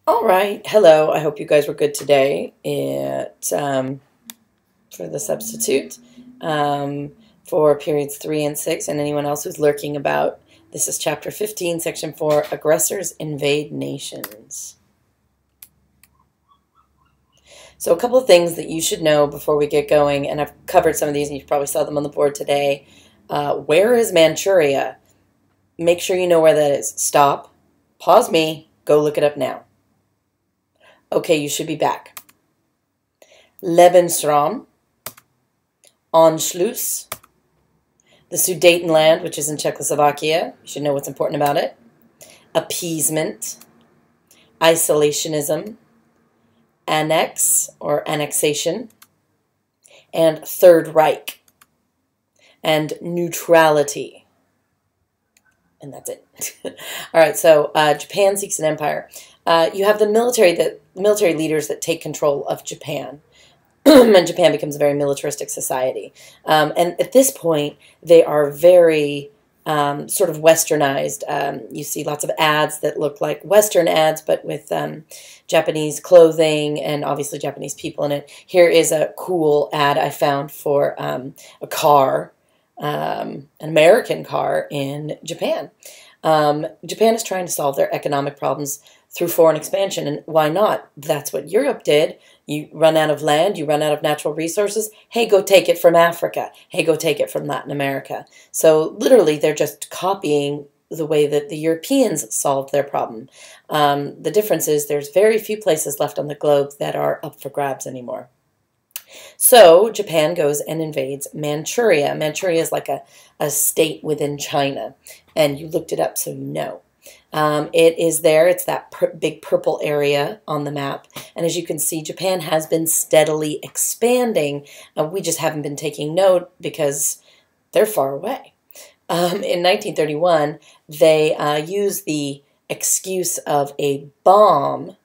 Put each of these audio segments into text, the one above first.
All right. Hello. I hope you guys were good today for the substitute for periods 3 and 6, and anyone else who's lurking about. This is chapter 15, section 4, Aggressors Invade Nations. So a couple of things that you should know before we get going, and I've covered some of these, and you probably saw them on the board today. Where is Manchuria? Make sure you know where that is. Stop. Pause me. Go look it up now. Okay, you should be back. Lebensraum, Anschluss, the Sudetenland, which is in Czechoslovakia. You should know what's important about it. Appeasement, isolationism, annex or annexation, and Third Reich, and neutrality. And that's it. All right, so Japan seeks an empire. You have the military leaders that take control of Japan. And Japan becomes a very militaristic society. And at this point, they are very sort of westernized. You see lots of ads that look like Western ads, but with Japanese clothing and obviously Japanese people in it. Here is a cool ad I found for a car, an American car in Japan. Japan is trying to solve their economic problems through foreign expansion, and why not? That's what Europe did. You run out of land, you run out of natural resources. Hey, go take it from Africa. Hey, go take it from Latin America. So literally, they're just copying the way that the Europeans solved their problem. The difference is there's very few places left on the globe that are up for grabs anymore. So Japan goes and invades Manchuria. Manchuria is like a state within China, and you looked it up so you know. It is there. It's that big purple area on the map. And as you can see, Japan has been steadily expanding. We just haven't been taking note because they're far away. In 1931, they used the excuse of a bomb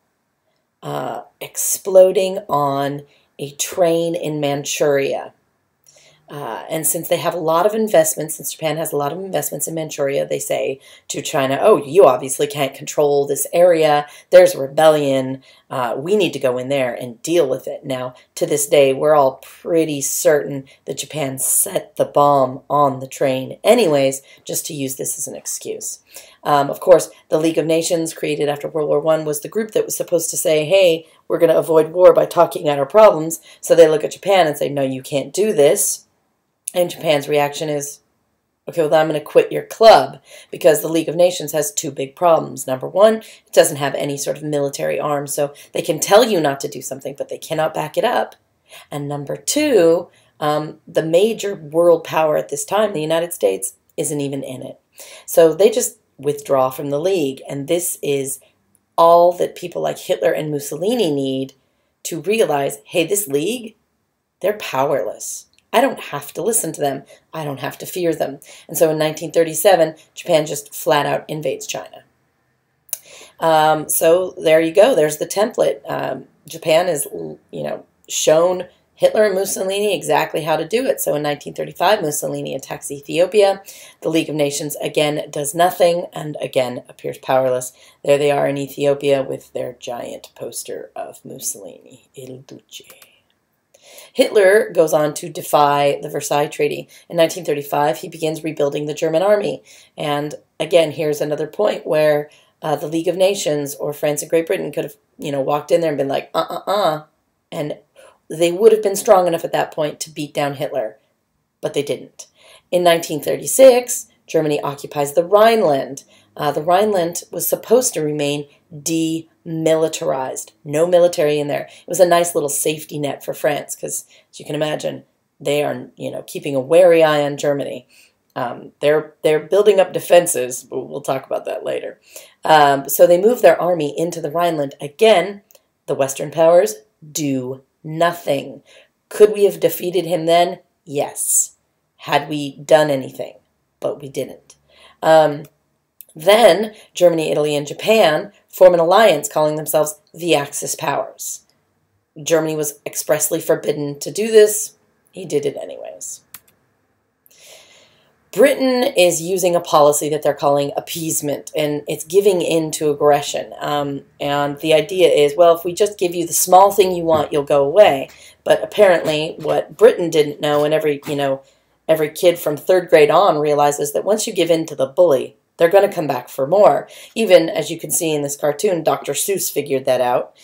exploding on a train in Manchuria. And since they have a lot of investments, since Japan has a lot of investments in Manchuria, they say to China, oh, you obviously can't control this area. There's a rebellion. We need to go in there and deal with it. Now, to this day, we're all pretty certain that Japan set the bomb on the train anyways, just to use this as an excuse. Of course, the League of Nations, created after World War I, was the group that was supposed to say, hey, we're going to avoid war by talking out our problems. So they look at Japan and say, no, you can't do this. And Japan's reaction is, okay, well, then I'm going to quit your club, because the League of Nations has two big problems. Number one, it doesn't have any sort of military arm, so they can tell you not to do something, but they cannot back it up. And number two, the major world power at this time, the United States, isn't even in it. So they just withdraw from the League, and this is all that people like Hitler and Mussolini need to realize, hey, this League, they're powerless. I don't have to listen to them. I don't have to fear them. And so in 1937, Japan just flat out invades China. So there you go. There's the template. Japan is, shown Hitler and Mussolini exactly how to do it. So in 1935, Mussolini attacks Ethiopia. The League of Nations again does nothing and again appears powerless. There they are in Ethiopia with their giant poster of Mussolini, Il Duce. Hitler goes on to defy the Versailles Treaty. In 1935, he begins rebuilding the German army. And again, here's another point where the League of Nations or France and Great Britain could have, walked in there and been like, and they would have been strong enough at that point to beat down Hitler, but they didn't. In 1936, Germany occupies the Rhineland. The Rhineland was supposed to remain demilitarized. No military in there. It was a nice little safety net for France because, as you can imagine, they are, keeping a wary eye on Germany. They're building up defenses. We'll talk about that later. So they move their army into the Rhineland. Again, the Western powers do nothing. Could we have defeated him then? Yes. Had we done anything? But we didn't. Then Germany, Italy, and Japan form an alliance calling themselves the Axis powers. Germany was expressly forbidden to do this. He did it anyways. Britain is using a policy that they're calling appeasement, and it's giving in to aggression. And the idea is, well, if we just give you the small thing you want, you'll go away. But apparently what Britain didn't know, and every kid from 3rd grade on realizes that once you give in to the bully, they're going to come back for more. Even, as you can see in this cartoon, Dr. Seuss figured that out.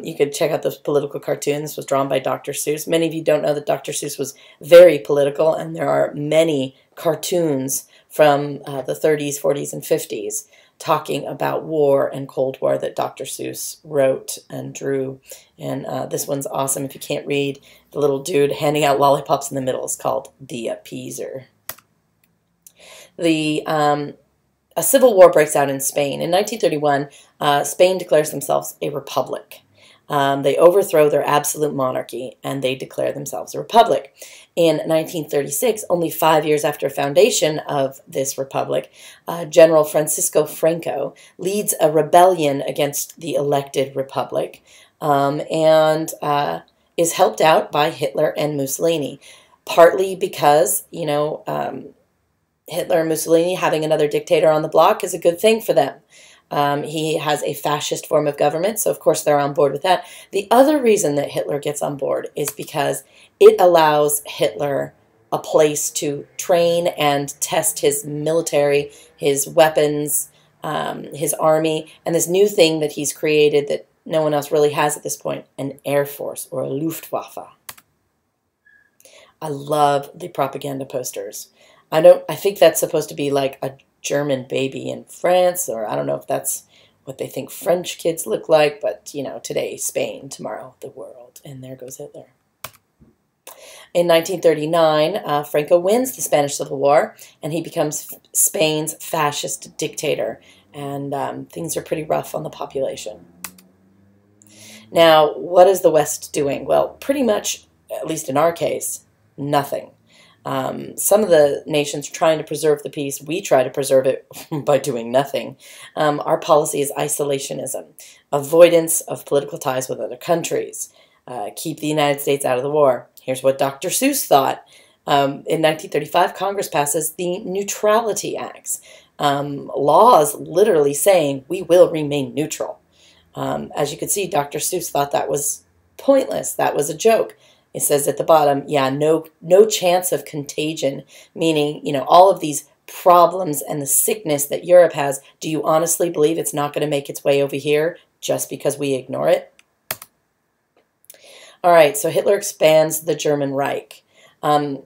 You could check out this political cartoon. This was drawn by Dr. Seuss. Many of you don't know that Dr. Seuss was very political, and there are many cartoons from the 30s, 40s, and 50s talking about war and Cold War that Dr. Seuss wrote and drew. And this one's awesome. If you can't read, the little dude handing out lollipops in the middle is called The Appeaser. A civil war breaks out in Spain. In 1931, Spain declares themselves a republic. They overthrow their absolute monarchy, and they declare themselves a republic. In 1936, only 5 years after foundation of this republic, General Francisco Franco leads a rebellion against the elected republic, and is helped out by Hitler and Mussolini, partly because, Hitler and Mussolini having another dictator on the block is a good thing for them. He has a fascist form of government, so of course they're on board with that. The other reason that Hitler gets on board is because it allows Hitler a place to train and test his military, his weapons, his army, and this new thing that he's created that no one else really has at this point, an air force or a Luftwaffe. I love the propaganda posters. I think that's supposed to be like a German baby in France, or I don't know if that's what they think French kids look like, but, today Spain, tomorrow the world, and there goes Hitler. In 1939, Franco wins the Spanish Civil War, and he becomes Spain's fascist dictator, and things are pretty rough on the population. Now, what is the West doing? Well, pretty much, at least in our case, nothing. Some of the nations trying to preserve the peace, we try to preserve it by doing nothing. Our policy is isolationism, avoidance of political ties with other countries, keep the United States out of the war. Here's what Dr. Seuss thought. In 1935, Congress passes the Neutrality Acts, laws literally saying we will remain neutral. As you can see, Dr. Seuss thought that was pointless. That was a joke. It says at the bottom, yeah, no chance of contagion, meaning, all of these problems and the sickness that Europe has, do you honestly believe it's not going to make its way over here just because we ignore it? All right, so Hitler expands the German Reich. And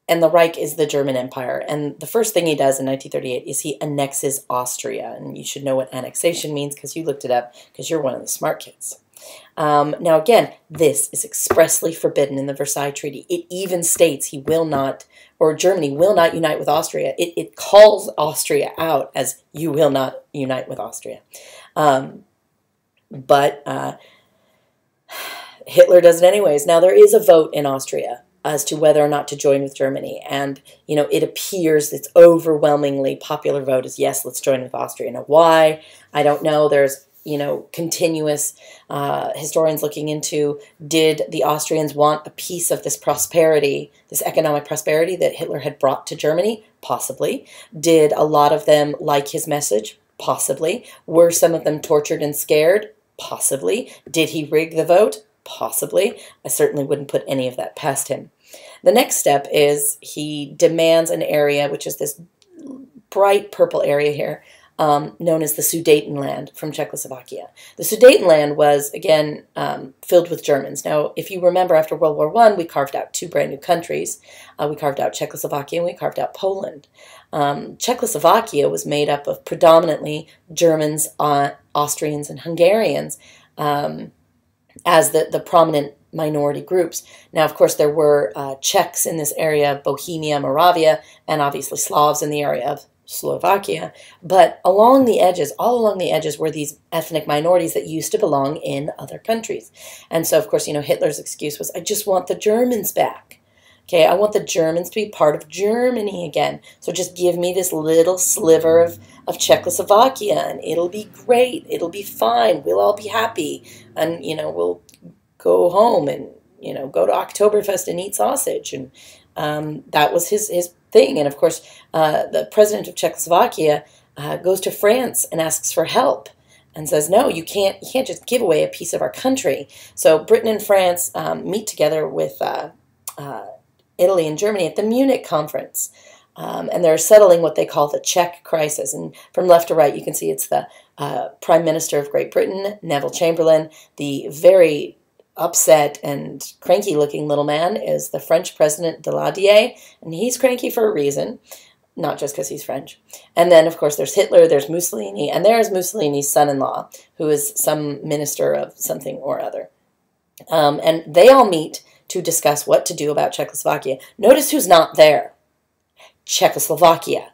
the Reich is the German Empire. And the first thing he does in 1938 is he annexes Austria. And you should know what annexation means because you looked it up because you're one of the smart kids. Now, again, this is expressly forbidden in the Versailles Treaty. It even states he will not, or Germany will not unite with Austria. It calls Austria out as you will not unite with Austria. But Hitler does it anyways. Now, there is a vote in Austria as to whether or not to join with Germany. And, it appears its overwhelmingly popular vote is yes, let's join with Austria. Now, why? I don't know. There's continuous historians looking into, did the Austrians want a piece of this prosperity, this economic prosperity that Hitler had brought to Germany? Possibly. Did a lot of them like his message? Possibly. Were some of them tortured and scared? Possibly. Did he rig the vote? Possibly. I certainly wouldn't put any of that past him. The next step is he demands an area, which is this bright purple area here, known as the Sudetenland from Czechoslovakia. The Sudetenland was, again, filled with Germans. Now, if you remember, after World War I, we carved out two brand new countries. We carved out Czechoslovakia and we carved out Poland. Czechoslovakia was made up of predominantly Germans, Austrians, and Hungarians as the prominent minority groups. Now, of course, there were Czechs in this area, Bohemia, Moravia, and obviously Slavs in the area of Slovakia, but along the edges, all along the edges were these ethnic minorities that used to belong in other countries. And so, of course, Hitler's excuse was, I just want the Germans back. Okay, I want the Germans to be part of Germany again. So just give me this little sliver of Czechoslovakia and it'll be great. It'll be fine. We'll all be happy. And, we'll go home and, go to Oktoberfest and eat sausage. And that was his thing. And of course, the president of Czechoslovakia goes to France and asks for help and says, no, you can't just give away a piece of our country. So Britain and France meet together with Italy and Germany at the Munich conference. And they're settling what they call the Czech crisis. And from left to right, you can see it's the Prime Minister of Great Britain, Neville Chamberlain. The very upset and cranky-looking little man is the French President Daladier, and he's cranky for a reason, not just because he's French. And then, of course, there's Hitler, there's Mussolini, and there's Mussolini's son-in-law, who is some minister of something or other. And they all meet to discuss what to do about Czechoslovakia. Notice who's not there. Czechoslovakia.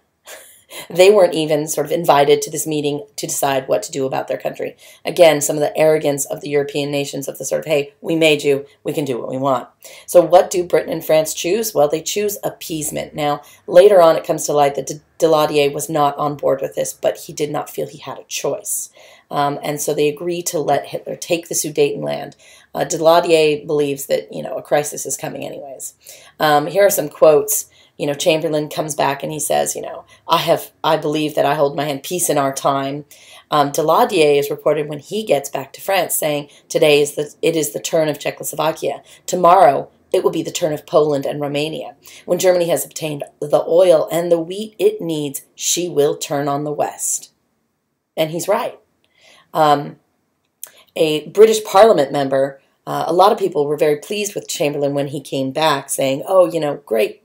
They weren't even sort of invited to this meeting to decide what to do about their country. Again, some of the arrogance of the European nations of the sort of, hey, we made you, we can do what we want. So what do Britain and France choose? Well, they choose appeasement. Now, later on it comes to light that Daladier was not on board with this, but he did not feel he had a choice. And so they agree to let Hitler take the Sudetenland. Daladier believes that, a crisis is coming anyways. Here are some quotes. Chamberlain comes back and he says, I believe that I hold my hand, peace in our time. Daladier is reported when he gets back to France saying, today it is the turn of Czechoslovakia. Tomorrow it will be the turn of Poland and Romania. When Germany has obtained the oil and the wheat it needs, she will turn on the West. And he's right. A British Parliament member, a lot of people were very pleased with Chamberlain when he came back saying, oh, great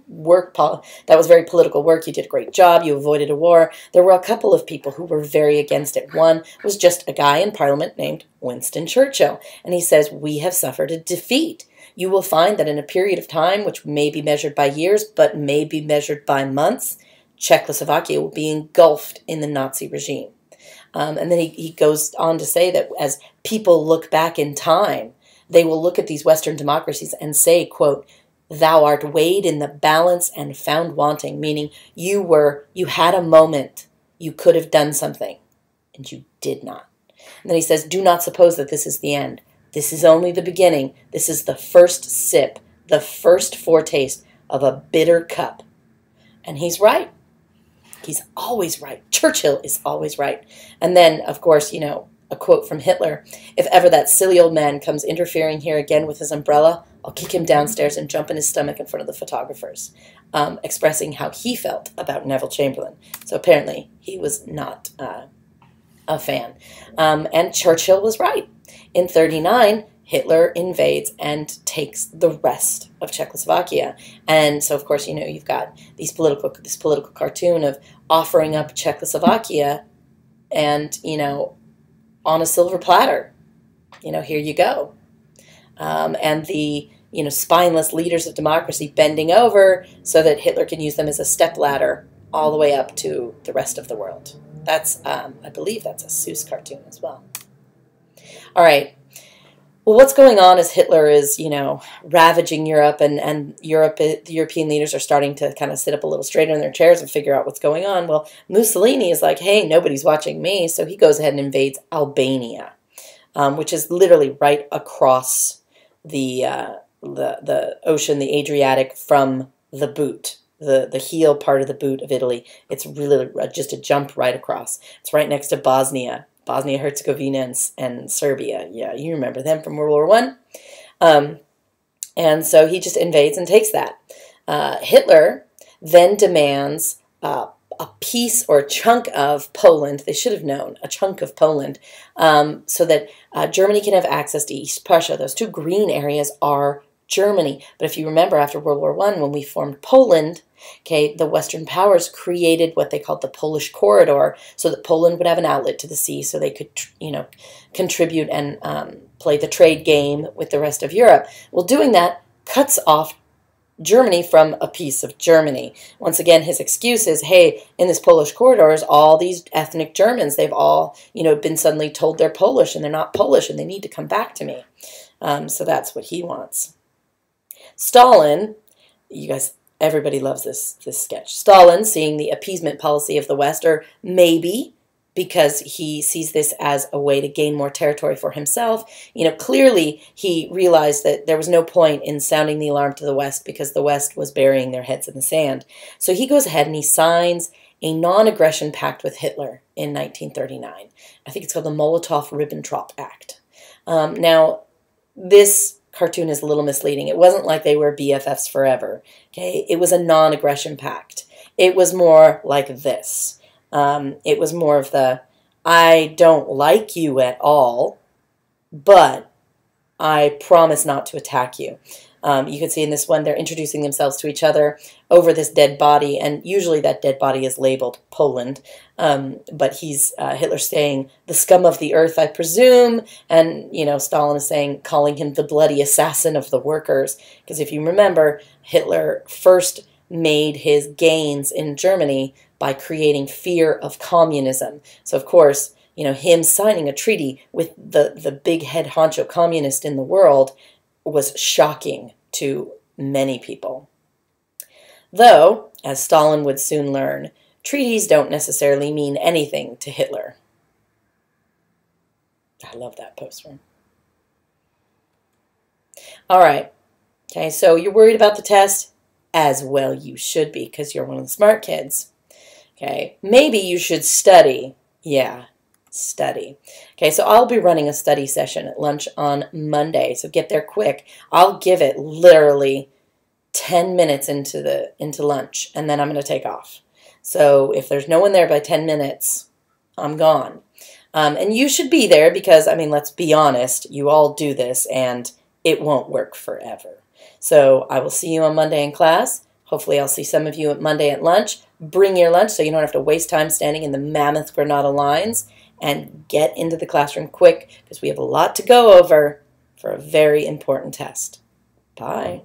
work, that was very political work, you did a great job, you avoided a war. There were a couple of people who were very against it. One was just a guy in Parliament named Winston Churchill, and he says, we have suffered a defeat. You will find that in a period of time, which may be measured by years, but may be measured by months, Czechoslovakia will be engulfed in the Nazi regime. And then he goes on to say that as people look back in time, they will look at these Western democracies and say, quote, thou art weighed in the balance and found wanting, meaning you had a moment, you could have done something, and you did not. And then he says, do not suppose that this is the end. This is only the beginning. This is the first sip, the first foretaste of a bitter cup. And he's right. He's always right. Churchill is always right. And then, of course, a quote from Hitler, if ever that silly old man comes interfering here again with his umbrella, I'll kick him downstairs and jump in his stomach in front of the photographers, expressing how he felt about Neville Chamberlain. So apparently he was not a fan. And Churchill was right. In 1939, Hitler invades and takes the rest of Czechoslovakia. And so, of course, you've got this political cartoon of offering up Czechoslovakia and, on a silver platter. Here you go. And the, spineless leaders of democracy bending over so that Hitler can use them as a stepladder all the way up to the rest of the world. That's, I believe that's a Seuss cartoon as well. All right. Well, what's going on is Hitler is, ravaging Europe, and the European leaders are starting to kind of sit up a little straighter in their chairs and figure out what's going on. Well, Mussolini is like, hey, nobody's watching me, so he goes ahead and invades Albania, which is literally right across the ocean, the Adriatic, from the boot, the heel part of the boot of Italy. It's really just a jump right across. It's right next to Bosnia-Herzegovina and Serbia. Yeah, you remember them from World War I. And so he just invades and takes that. Hitler then demands a piece or a chunk of Poland. They should have known, a chunk of Poland, so that Germany can have access to East Prussia. Those two green areas are Germany. But if you remember, after World War I, when we formed Poland, okay, the Western powers created what they called the Polish corridor, so that Poland would have an outlet to the sea, so they could, contribute and play the trade game with the rest of Europe. Well, doing that cuts off Germany from a piece of Germany. Once again, his excuse is, hey, in this Polish corridor is all these ethnic Germans. They've all, been suddenly told they're Polish, and they're not Polish, and they need to come back to me. So that's what he wants. Stalin, you guys, everybody loves this sketch. Stalin, seeing the appeasement policy of the West, or maybe because he sees this as a way to gain more territory for himself. You know, clearly he realized that there was no point in sounding the alarm to the West because the West was burying their heads in the sand. So he goes ahead and he signs a non-aggression pact with Hitler in 1939. I think it's called the Molotov-Ribbentrop Pact. Now, this cartoon is a little misleading. It wasn't like they were BFFs forever. Okay, it was a non-aggression pact. It was more like this. It was more of the, I don't like you at all, but I promise not to attack you. You can see in this one, they're introducing themselves to each other over this dead body, and usually that dead body is labeled Poland, but Hitler's saying, the scum of the earth, I presume, and, you know, Stalin is saying, calling him the bloody assassin of the workers, because if you remember, Hitler first made his gains in Germany by creating fear of communism. So, of course, you know, him signing a treaty with the big head honcho communist in the world was shocking to many people. Though, as Stalin would soon learn, treaties don't necessarily mean anything to Hitler. I love that poster. All right. Okay, so you're worried about the test? As well you should be, because you're one of the smart kids. Okay, maybe you should study. Yeah, study. Okay, so I'll be running a study session at lunch on Monday, so get there quick. I'll give it literally 10 minutes into lunch, and then I'm going to take off. So if there's no one there by 10 minutes, I'm gone. And you should be there because, I mean, let's be honest, you all do this, and it won't work forever. So I will see you on Monday in class. Hopefully I'll see some of you at Monday at lunch. Bring your lunch so you don't have to waste time standing in the mammoth Granada lines, and get into the classroom quick because we have a lot to go over for a very important test. Bye.